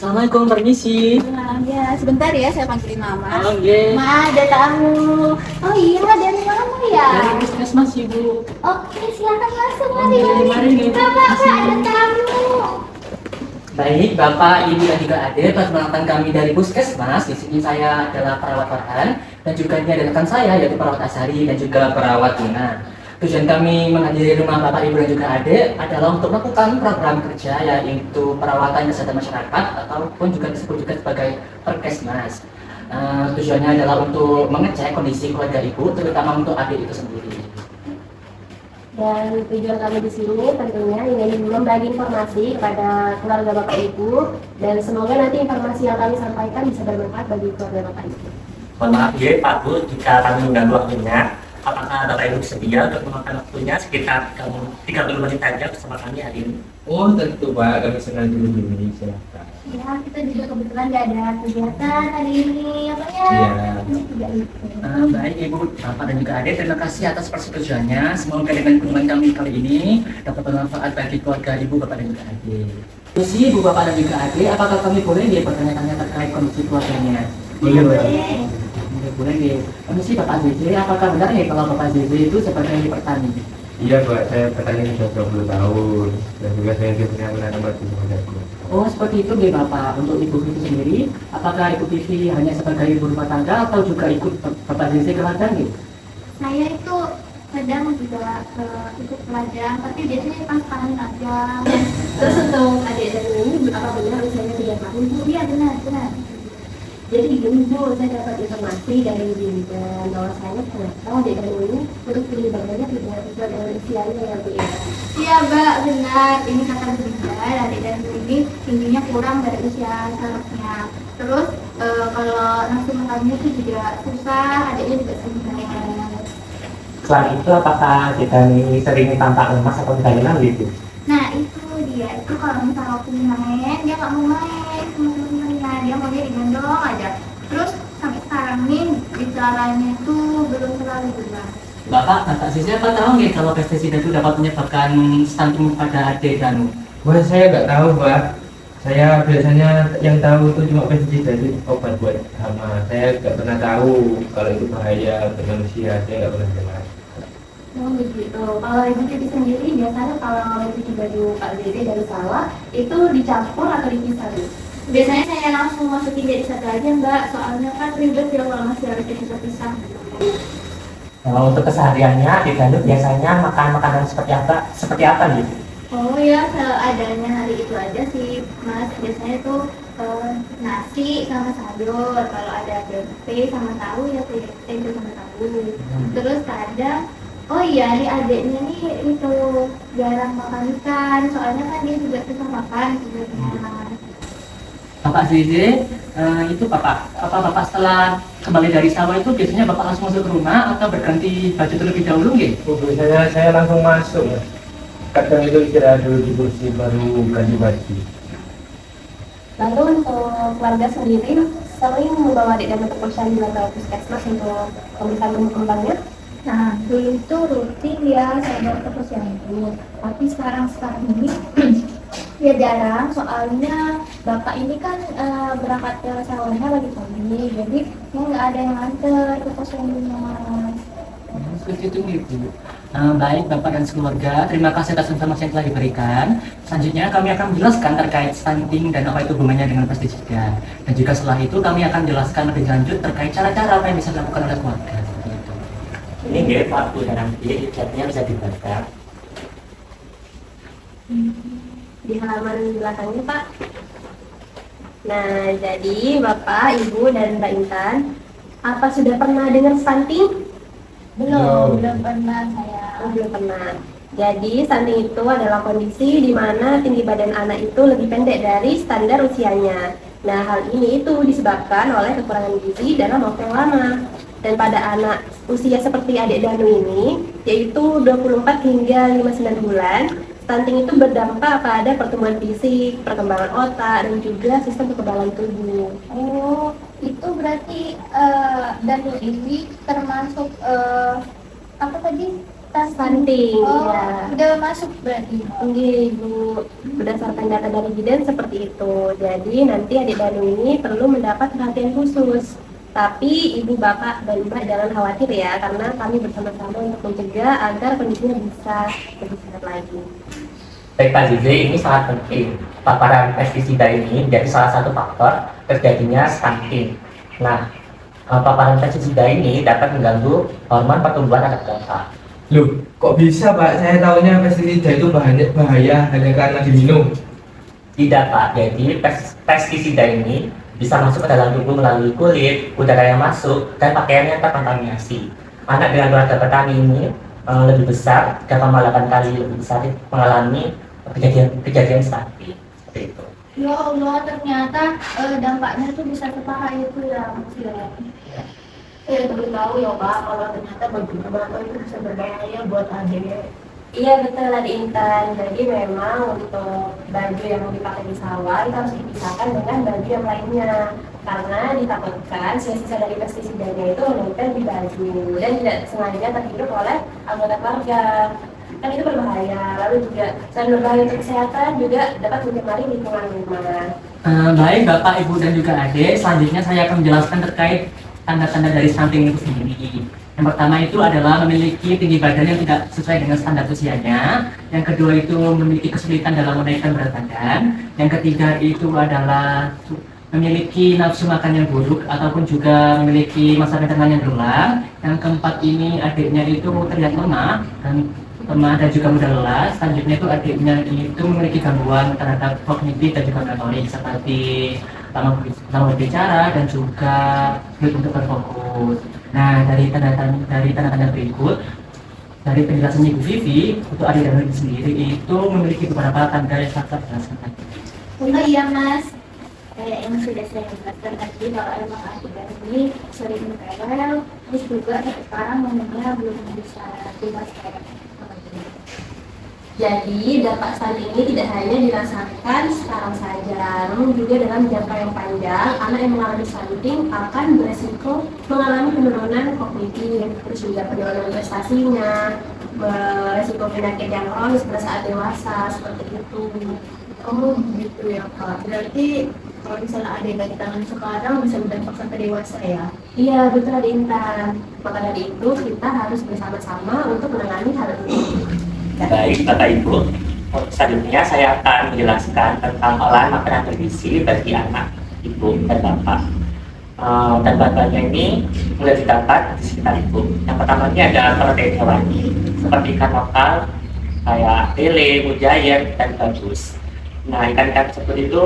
Assalamualaikum, permisi. Nah, ya, sebentar ya saya panggilin mama. Oh, iya. Ma, ada tamu. Oh iya, dari mana ya? Dari puskesmas, Ibu. Oke, silakan masuk. Oke, mari, Ibu. Kak, ada tamu. Baik, Bapak, Ibu, dan juga adik, perkenalkan kami dari puskesmas. Di sini saya adalah perawat Farhan, dan juga ini adalah rekan saya, yaitu perawat Asari dan juga perawat Luna. Tujuan kami menghadiri rumah Bapak, Ibu, dan juga adik adalah untuk melakukan program kerja, yaitu perawatan kesehatan masyarakat, ataupun juga disebut juga sebagai perkesmas. Tujuannya adalah untuk mengecek kondisi keluarga Ibu, terutama untuk adik itu sendiri. Dan tujuan kami di sini tentunya ingin membagi informasi kepada keluarga Bapak Ibu, dan semoga nanti informasi yang kami sampaikan bisa bermanfaat bagi keluarga Bapak Ibu. Mohon maaf ya Pak Bu, jika kami mengganggu waktunya. Apakah Bapak Ibu bersedia untuk memakan waktunya sekitar 30 menit saja bersama kami hari ini? Oh tentu Pak, kami senang dulu ini, silahkan. Ya, kita juga kebetulan nggak ada kegiatan hari ini, apa ya? Iya. Tidak itu. Baik Ibu, Bapak dan juga adik, terima kasih atas persetujuannya. Semoga dengan kunjungan kami kali ini dapat bermanfaat bagi keluarga Ibu, Bapak dan juga adik. Terus Ibu, Bapak dan juga adik, apakah kami boleh nih bertanya-tanya terkait kondisi keluarganya? Boleh Pak. Boleh nih. Permisi Bapak ZJ, apakah benar nih kalau Bapak ZJ itu sebagai petani? Iya Pak, saya petani sudah 20 tahun dan juga saya punya menanam batu jago. Oh seperti itu nih Bapak. Untuk Ibu itu sendiri, apakah Ibu TV hanya sebagai ibu rumah tangga atau juga ikut Bapak ZJ ke ladang nih? Saya itu kadang juga ikut pelajaran, tapi biasanya pas panen aja. Terus untuk adik dan ini, apa benar usianya 3 tahun? Bu, iya benar. Jadi gini Bu, saya dapat informasi dari bidan bahwasanya ternyata adik dan ini untuk penyebabnya tidak sesuai dengan usianya ya Bu ya. Iya Mbak, benar. Ini kata bidan, adik dan ini tingginya kurang dari usia seharusnya. Terus kalau nafsu makannya itu juga susah, adiknya juga sering. Selain itu, apakah kita ini sering tampak lemas atau tidak lelah gitu? Nah itu dia, itu kalau misalnya waktu main, dia nggak mau main sama teman-temannya, dia maunya digendong aja. Terus sampai sekarang nih, gejalanya itu belum terlalu jelas. Bapak ZJ apa tahu nggak kalau pestisida itu dapat menyebabkan stunting pada adik dan Wah saya nggak tahu Pak. Saya biasanya yang tahu itu cuma pestisida itu obat buat hama. Saya nggak pernah tahu kalau itu bahaya untuk manusia. Saya nggak pernah dengar. Oh begitu. Kalau ibu cuci sendiri, biasanya kalau cuci baju Pak Dede dari sawah, itu dicampur atau dipisah Bu? Biasanya saya langsung masukin jadi satu aja Mbak, soalnya kan ribet ya kalau masih harus dipisah-pisah. Kalau untuk kesehariannya, kita itu biasanya makan makanan seperti apa gitu? Oh ya, seadanya hari itu aja sih Mas. Biasanya tuh nasi sama sayur. Kalau ada tempe sama tahu ya tempe sama tahu. Terus kadang, oh iya nih adiknya nih itu jarang makan ikan. Soalnya kan dia juga susah makan sebenarnya. Bapak ZJ, itu Bapak setelah kembali dari sawah itu biasanya Bapak langsung masuk ke rumah atau berganti baju terlebih dahulu nggih? Oh, biasanya saya langsung masuk Mas. Kadang itu istirahat dulu di kursi baru ganti baju. Lalu untuk keluarga sendiri sering membawa adik dan untuk posyandu atau puskesmas untuk pemeriksaan tumbuh kembangnya? Nah, dulu itu rutin ya saya bawa ke posyandu. Tapi sekarang ini ya jarang, soalnya bapak ini kan berangkat ke sawahnya pagi-pagi, jadi saya nggak ada yang nganter ke posyandunya. Seperti itu Ibu. Baik Bapak dan sekeluarga, terima kasih atas informasi yang telah diberikan. Selanjutnya kami akan menjelaskan terkait stunting dan apa itu hubungannya dengan pestisida. Dan juga setelah itu kami akan menjelaskan lebih lanjut terkait cara-cara apa yang bisa dilakukan oleh keluarga. Seperti itu. Ini nggak Pak Bu, dan nanti chatnya bisa dibaca. Di halaman belakangnya Pak. Nah, jadi Bapak, Ibu, dan Mbak Intan, apa sudah pernah dengar stunting? Belum pernah saya. Belum pernah. Jadi stunting itu adalah kondisi di mana tinggi badan anak itu lebih pendek dari standar usianya. Nah, hal ini itu disebabkan oleh kekurangan gizi dalam waktu yang lama. Dan pada anak usia seperti adik Danu ini, yaitu 24 hingga 59 bulan, stunting itu berdampak pada pertumbuhan fisik, perkembangan otak, dan juga sistem kekebalan tubuh. Oh, itu berarti Danu ini termasuk apa tadi? stunting. Oh, Ya. udah masuk berarti. Oke, Ibu. Berdasarkan data dari bidan seperti itu. Jadi nanti adik Danu ini perlu mendapat perhatian khusus. Tapi Ibu, Bapak, dan Mbak jangan khawatir ya, karena kami bersama-sama untuk mencegah agar kondisinya bisa lebih sehat lagi. Baik Pak Zizi, ini sangat penting. Paparan pestisida ini menjadi salah satu faktor terjadinya stunting. Nah, paparan pestisida ini dapat mengganggu hormon pertumbuhan anak bangsa. Loh, kok bisa Pak? Saya tahunya pestisida itu bahaya hanya karena diminum. Tidak Pak, jadi pestisida ini bisa masuk ke dalam tubuh melalui kulit, udara yang masuk, dan pakaian yang terkontaminasi. Anak dengan keluarga petani ini lebih besar, 8 kali lebih besar mengalami kejadian stunting. Seperti itu. Ya Allah, ternyata dampaknya tuh bisa separah itu ya, Mas ya. Saya baru tahu ya Pak, kalau ternyata baju bapak itu bisa berbahaya buat adik. Iya betul Adik Intan. Jadi memang untuk baju yang dipakai di sawah itu harus dipisahkan dengan baju yang lainnya, karena ditakutkan sisa-sisa dari pestisidanya itu menempel di baju dan tidak sengaja terhirup oleh anggota keluarga. Kan itu berbahaya. Lalu juga selain berbahaya untuk kesehatan juga dapat mencemari lingkungan rumah. Baik Bapak, Ibu, dan juga adik, selanjutnya saya akan menjelaskan terkait tanda-tanda dari stunting itu sendiri. Yang pertama itu adalah memiliki tinggi badan yang tidak sesuai dengan standar usianya. Yang kedua itu memiliki kesulitan dalam menaikkan berat badan. Yang ketiga itu adalah memiliki nafsu makan yang buruk ataupun juga memiliki masa pencernaan yang berulang. Yang keempat ini adiknya itu terlihat lemah dan juga mudah lelah. Selanjutnya itu adiknya itu memiliki gangguan terhadap kognitif dan juga motorik seperti lama berbicara dan juga sulit untuk berfokus. Nah, dari tanda-tanda berikut, dari penjelasan Ibu Vivi, untuk adik dan sendiri itu memiliki beberapa tanda yang sangat jelaskan tadi. Oh iya Mas, kayak yang sudah saya jelaskan tadi kalau emang adik ini sering rewel, terus juga sampai sekarang momennya belum bisa bebas kayak Jadi dampak stunting ini tidak hanya dirasakan sekarang saja, namun juga dalam jangka yang panjang, anak yang mengalami stunting akan beresiko mengalami penurunan kognitif, terus juga penurunan prestasinya, beresiko penyakit yang kronis pada saat dewasa, seperti itu. Oh gitu ya Pak, berarti kalau misalnya ada yang dari tangan sekarang bisa berdampak sampai dewasa ya? Iya betul Adik Intan, maka dari itu kita harus bersama-sama untuk menangani hal ini. Baik Bapak Ibu, selanjutnya saya akan menjelaskan tentang olahan makanan bergizi bagi anak, ibu, dan bapak. Dan bahan-bahannya ini mulai didapat di sekitar ibu. Yang pertama ini ada protein hewani seperti ikan lokal, kayak lele, mujair, dan gabus. Nah, ikan-ikan tersebut itu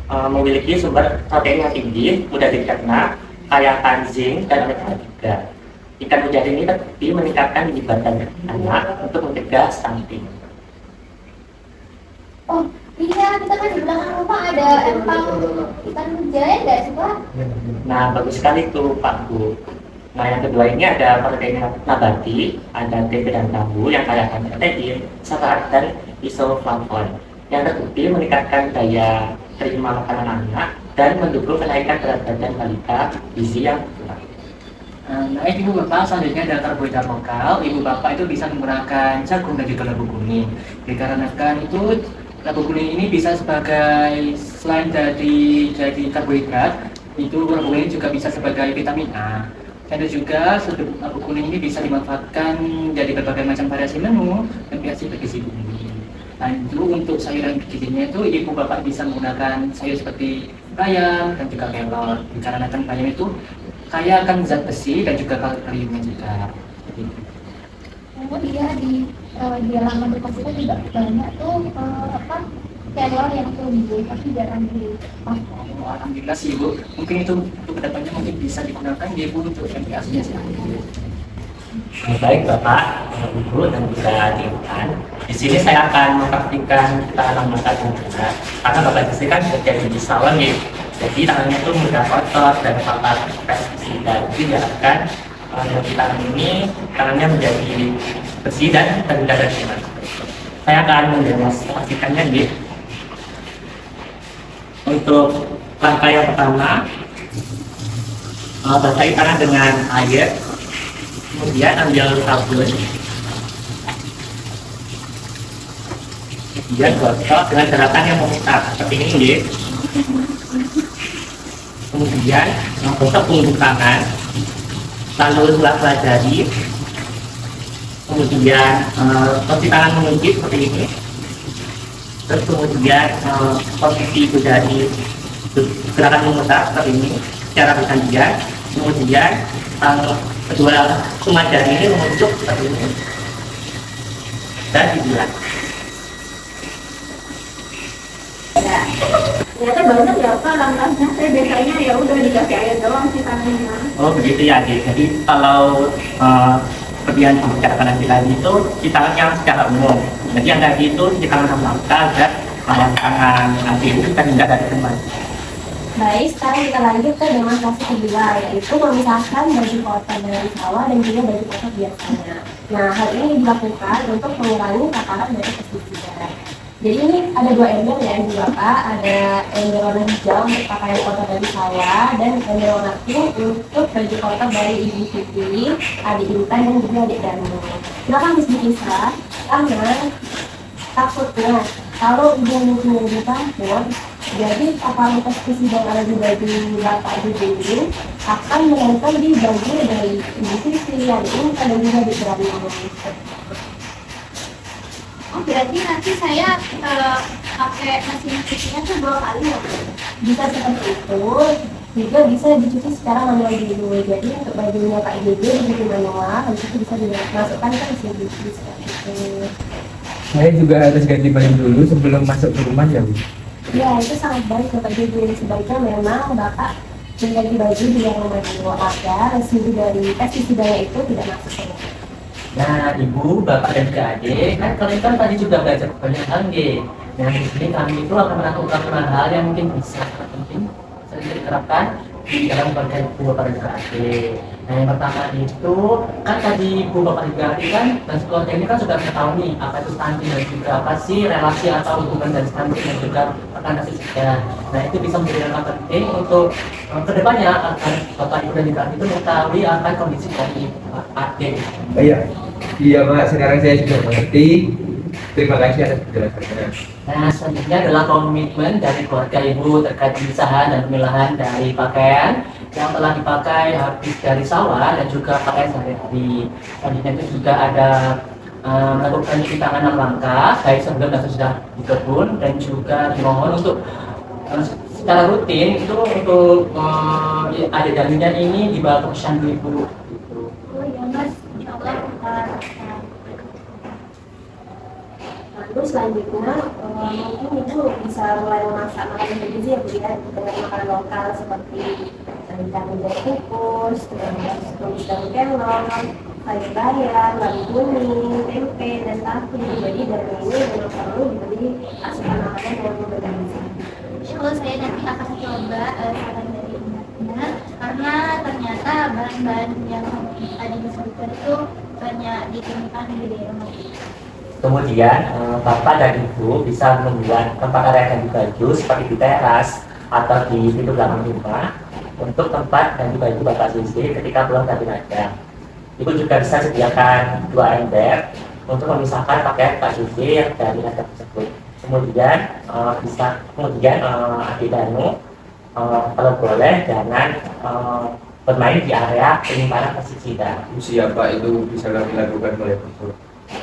memiliki sumber protein yang tinggi, mudah dicerna, kaya akan zinc dan omega 3. Ikan mujair ini terbukti meningkatkan tinggi badan anak untuk mencegah stunting. oh iya, kita kan di belakang rumah ada empang ikan mujair nggak sih Pak? Nah, bagus sekali tuh Pak Bu. Nah, yang kedua ini ada protein nabati, ada tempe dan tahu yang kaya akan protein, serat, dan isoflavon yang terbukti meningkatkan daya terima makanan anak dan mendukung kenaikan berat badan balita gizi yang kurang. Nah, Ibu Bapak, selanjutnya ada karbohidrat lokal. Ibu Bapak itu bisa menggunakan jagung dan juga labu kuning. Dikarenakan itu labu kuning ini bisa sebagai selain jadi karbohidrat, itu labu kuning juga bisa sebagai vitamin A. Dan juga labu kuning ini bisa dimanfaatkan jadi berbagai macam variasi menu dan variasi bergizi bumi. Nah, itu untuk sayuran bergizinya itu Ibu Bapak bisa menggunakan sayur seperti bayam dan juga kelor. Dikarenakan bayam itu kaya akan zat besi dan juga kaliumnya juga. Oh iya, di halaman dekat kita juga banyak tuh kelor yang tumbuh tapi jarang dipakai. Alhamdulillah sih Ibu, mungkin itu untuk kedepannya mungkin bisa digunakan ya Ibu untuk MPA-nya sih. Baik Bapak, Ibu, dan juga Intan. Di sini saya akan mempraktikkan tanam makanan juga. Karena Bapak di sini kan kerja di sawah nih, jadi tangannya itu mudah kotor dan terpapar pestisida. Jadi diharapkan dari tangan ini tangannya menjadi bersih dan terhindar dari kuman. Saya akan mendemonstrasikannya nih. Untuk langkah yang pertama, basahi tangan dengan air, kemudian ambil sabun, Kemudian gosok dengan gerakan yang memutar seperti ini ya. Kemudian gosok punggung tangan, lalu sebelah jari, kemudian posisi tangan mengungkit seperti ini, terus kemudian posisi jari gerakan memutar seperti ini secara bergantian, kemudian kedua cuma jari ini menunjuk seperti ini dan dibilang. Ternyata banyak ya Pak langkahnya. Saya biasanya ya udah dikasih air doang sih tangannya. Oh begitu ya adik. Jadi kalau seperti yang dibicarakan nanti tadi itu cuci tangan yang secara umum. Jadi yang tadi itu cuci tangan sama langkah agar tangan adik itu kita hindar dari kuman. Baik, sekarang kita lanjut ke demonstrasi kedua, yaitu memisahkan baju kotor dari sawah dan juga baju kotor biasanya. Nah, hal ini dilakukan untuk mengurangi paparan dari pestisida. Jadi ini ada dua ember ya Ibu Bapak, ada ember warna hijau untuk pakaian kotor dari sawah dan ember warna pink untuk baju kotor dari Ibu Siti, Adik Intan dan juga Adik Danu. Silakan dipisah karena takutnya kalau Ibu mungkin lebih campur, jadi paparan pestisida yang ada di baju Bapak Ibu ini akan menempel di baju dari Ibu Siti, Adik Intan dan juga Adik Danu. Oh, berarti nanti saya pakai mesin cucinya tuh 2 kali ya? Bisa seperti itu, juga bisa dicuci secara manual dulu. Jadi untuk bajunya Pak JJ dicuci manual, habis itu bisa dimasukkan ke mesin cuci seperti itu. Saya juga harus ganti baju dulu sebelum masuk ke rumah ya Bu. Ya, itu sangat baik Bapak JJ. Sebaiknya memang Bapak mengganti baju di luar rumah dulu agar residu dari pestisidanya itu tidak masuk ke rumah. Nah, Ibu, Bapak, dan juga Adik, kan kalian kan tadi juga belajar banyak hal nih. Nah, di sini kami itu akan melakukan beberapa hal yang mungkin bisa diterapkan di dalam keluarga Ibu, Bapak, dan juga Adik. Nah, yang pertama itu, kan tadi Ibu, Bapak, dan juga Adik kan, dan keluarga ini kan sudah mengetahui apa itu stunting dan juga apa sih relasi atau hubungan dari stunting dan juga rekan juga. Nah, itu bisa menjadi hal penting untuk kedepannya agar Bapak, Ibu, dan juga Adik itu mengetahui akan kondisi dari Adik. Oh, iya Pak, sekarang saya sudah mengerti. Terima kasih atas penjelasannya. Nah, selanjutnya adalah komitmen dari keluarga Ibu terkait pemisahan dan pemilahan dari pakaian yang telah dipakai habis dari sawah dan juga pakaian sehari-hari. Selanjutnya itu juga ada melakukan cuci tangan 6 langkah, baik sebelum dan sesudah di kebun, dan juga dimohon untuk secara rutin itu untuk ada jaminan ini di bawah keputusan Ibu. Oh iya Mas, insya Allah Lalu selanjutnya mungkin Ibu bisa mulai memasak makanan bergizi ya Bu ya, dengan makanan lokal seperti ikan jahe kukus, terus tumis daun kelor, sayur bayam, labu kuning, tempe, dan tahu. Jadi dari ini memang perlu diberi asupan makanan yang bergizi. insya Allah saya nanti akan coba saran dari Indah, karena ternyata bahan-bahan yang tadi disebutkan itu banyak ditemukan di rumah. Kemudian Bapak dan Ibu bisa membuat tempat area ganti baju seperti di teras atau di pintu belakang rumah untuk tempat ganti baju Bapak sendiri ketika pulang dari ladang. Ibu juga bisa sediakan 2 ember untuk memisahkan pakaian Pak Susi yang dari ladang tersebut. Kemudian Adik Danu kalau boleh jangan bermain di area penyimpanan pestisida. Siapa itu bisa dilakukan oleh Bapak?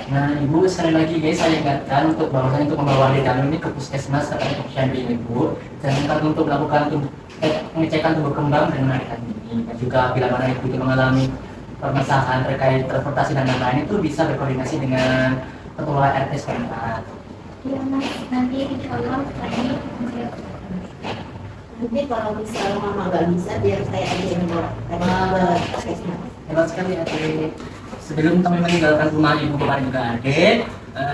Nah, Ibu, sekali lagi guys, saya ingatkan untuk bahwasanya untuk membawa Adik Danu ini ke puskesmas atau ke posyandu Ibu, dan ingatkan untuk melakukan pengecekan tumbuh kembang dengan Adik Danu ini. Dan juga bila mana Ibu itu mengalami permasalahan terkait transportasi dan lain-lain, itu bisa berkoordinasi dengan ketua RT setempat. Iya Mas, nanti insya Allah tadi Nanti kalau misalnya mama nggak bisa, biar saya aja yang bawa. Hebat sekali Adik. Sebelum kami meninggalkan rumah Ibu, Bapak, dan juga Adik,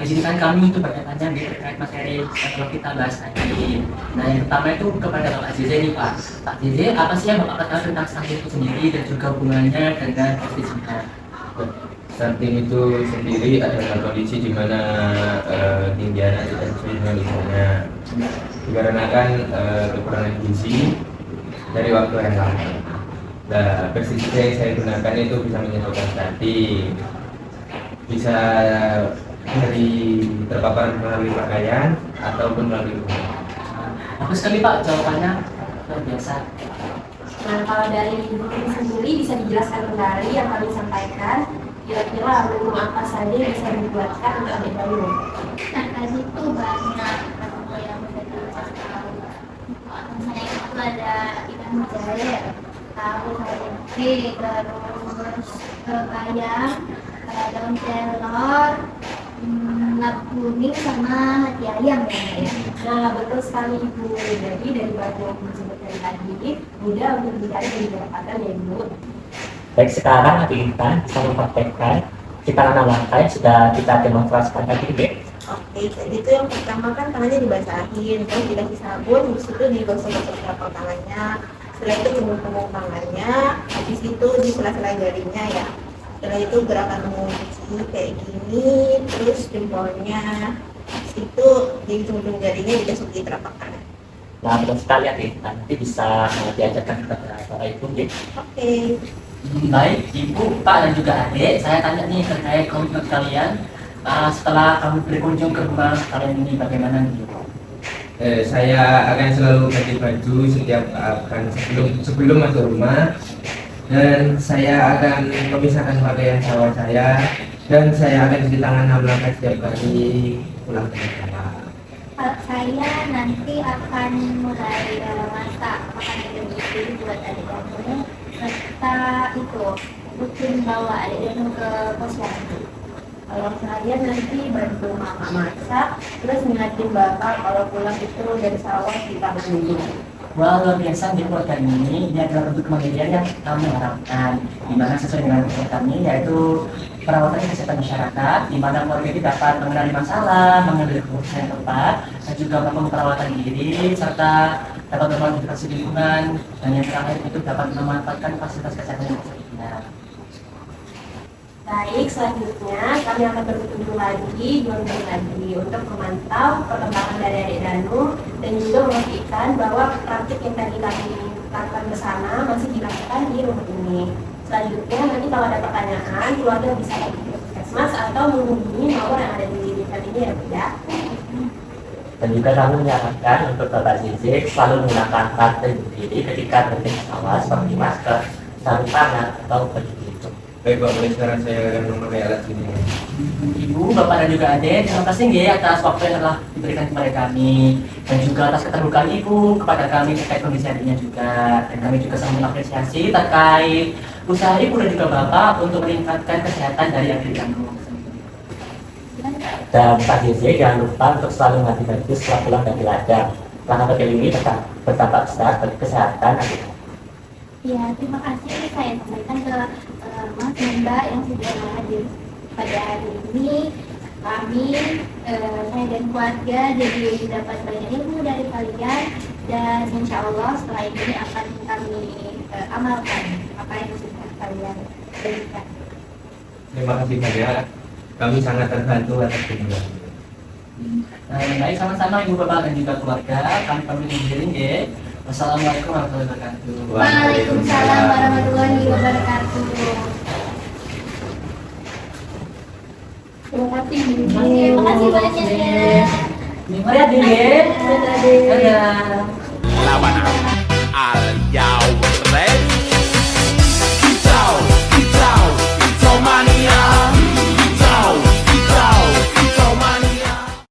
di sini kan kami untuk bertanya terkait materi yang kalau kita bahas tadi. Nah, yang pertama itu kepada Bapak JJ nih Pak. Pak JJ, apa sih yang Bapak ketahui tentang stunting itu sendiri dan juga hubungannya dengan pestisida? Stunting itu sendiri adalah kondisi di mana tinggi anak tidak sesuai dengan usianya, dikarenakan kekurangan gizi dari waktu yang lama. Nah, pestisida yang saya gunakan itu bisa menyebabkan stunting, bisa dari terpapar melalui pakaian ataupun melalui rumah. Bagus sekali Pak jawabannya, luar biasa. Nah, kalau dari Ibu sendiri bisa dijelaskan kembali yang kami sampaikan, kira-kira menu apa saja yang bisa dibuatkan untuk adik baru? Nah, tadi tuh banyak menu yang bisa dijelaskan. Misalnya itu ada ikan mujair, tahu tempe, terus ayam, daun kelor, lap kuning sama hati ayam ya. Nah, betul sekali Ibu. Jadi dari bahan yang disebutkan tadi, mudah untuk dicari dan didapatkan ya Ibu. Baik, sekarang Adik Intan bisa mempraktekkan ciptaan langkah yang sudah kita demonstrasikan tadi, Bu. Oke, jadi itu yang pertama kan tangannya dibasahin, terus dikasih sabun, habis itu digosok-gosok telapak tangannya, setelah itu punggung tangannya, habis itu di sela-sela jarinya ya. Setelah itu gerakan mengunci kayak gini, terus jempolnya, habis itu di ujung jarinya digosok di telapak tangan. Nah, betul sekali Adik Intan. Nanti bisa diajarkan kepada Bapak Ibu, Bu. Oke. Baik, Ibu, Pak, dan juga adik, saya tanya nih terkait komitmen kalian setelah kamu berkunjung ke rumah kalian ini bagaimana nih? Saya akan selalu ganti baju setiap sebelum masuk rumah, dan saya akan memisahkan pakaian sawah saya, dan saya akan cuci tangan 6 langkah setiap kali pulang ke rumah. Kalau saya nanti akan mulai masak makanan Indonesia buat adik kamu. Serta itu rutin bawa adik kamu ke posyandu. Kalau saya nanti bantu mama masak, terus ngingatin bapak kalau pulang itu dari sawah kita dulu. Wah, luar biasa di keluarga ini adalah bentuk kemandirian yang kami harapkan, di mana sesuai dengan tujuan kami yaitu perawatan kesehatan masyarakat, di mana keluarga ini dapat mengenali masalah, mengambil keputusan yang tepat, dan juga melakukan perawatan diri, serta dapat memodifikasi lingkungan, dan yang terakhir itu dapat memanfaatkan fasilitas kesehatan yang tersedia. Baik, selanjutnya kami akan berkunjung lagi 2 minggu lagi untuk memantau perkembangan dari adik Danu dan juga memastikan bahwa praktik yang tadi kami lakukan bersama masih dilakukan di rumah ini. Selanjutnya nanti kalau ada pertanyaan, keluarga bisa lagi ke puskesmas atau menghubungi nomor yang ada di dekat ini ya Bu ya. Dan juga kami menyarankan untuk Bapak Zizik selalu menggunakan kartu diri ketika berada di sawah seperti masker, sarung tangan, atau baju pelindung. Baik Pak, mulai sekarang saya akan memakai alat ini. Ibu, Bapak, dan juga adik, terima kasih nggih atas waktu yang telah diberikan kepada kami dan juga atas keterbukaan Ibu kepada kami terkait kondisi adiknya juga, dan kami juga sangat mengapresiasi terkait usaha Ibu dan juga Bapak untuk meningkatkan kesehatan dari adik kami. Dan Pak Zizik jangan lupa untuk selalu mengganti baju setelah pulang dari ladang, karena bagi ini berdampak besar bagi kesehatan adik. Ya, terima kasih saya sampaikan ke Mas dan Mbak yang sudah hadir pada hari ini. Kami, saya dan keluarga jadi dapat banyak ilmu dari kalian, dan insya Allah setelah ini akan kami amalkan apa yang sudah kalian berikan. Terima kasih banyak. Kami sangat terbantu atas dukungan. Nah, yang baik sama-sama Ibu, Bapak, dan juga keluarga. Kami pamit undur diri nggih. Wassalamualaikum warahmatullahi wabarakatuh. Waalaikumsalam warahmatullahi wabarakatuh. Terima kasih Bu. Terima kasih banyak ya. Mari adik nggih. Dadah. lawan Al Yaure